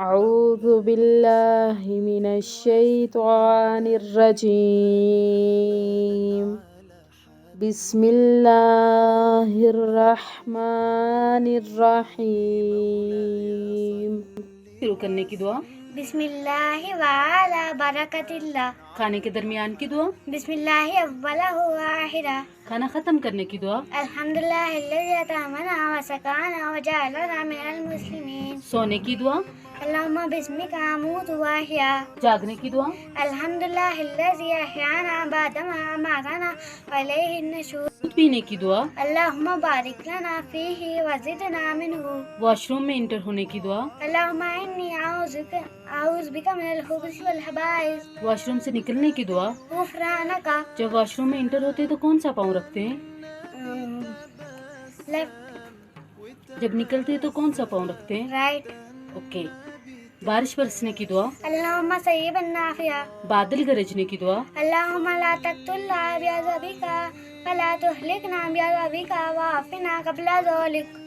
أعوذ بالله من الشيطان الرجيم. بسم الله الرحمن الرحیم. شروع کرنے کی دعا. بسم اللہ وعلا برکت اللہ. کھانے کے درمیان کی دعا. بسم اللہ اولہ وآخرہ. کھانا ختم کرنے کی دعا. الحمدللہ الذی اطعمنا وسقانا وجعلنا من المسلمین. سونے کی دعا. اللہم بسمک اموت واحیا. جاگنے کی دعا. الحمدللہ الذی احیانا بعدما اماتنا والیہ النشور. دودھ پینے کی دعا. اللہم بارک لنا فیہ وزدنا منہ. واش روم میں انٹر ہونے کی دعا. اللہم انی اعوذ بک من الخبث والخبائث. واش روم سے نکلنے کی دعا. غفرانک. جب واش روم میں انٹر ہوتے تو کون سا پاؤں رکھتے ہیں؟ لیفٹ. جب نکلتے تو کون سا پاؤں رکھتے ہیں؟ رائٹ. اوکے. بارش برسنے کی دعا. اللہم صیبا نافعا. بادل گرجنے کی دعا. اللہم لا تقتلنا بعذابک ولا تہلکنا بعذابک وعافنا قبل ذلک.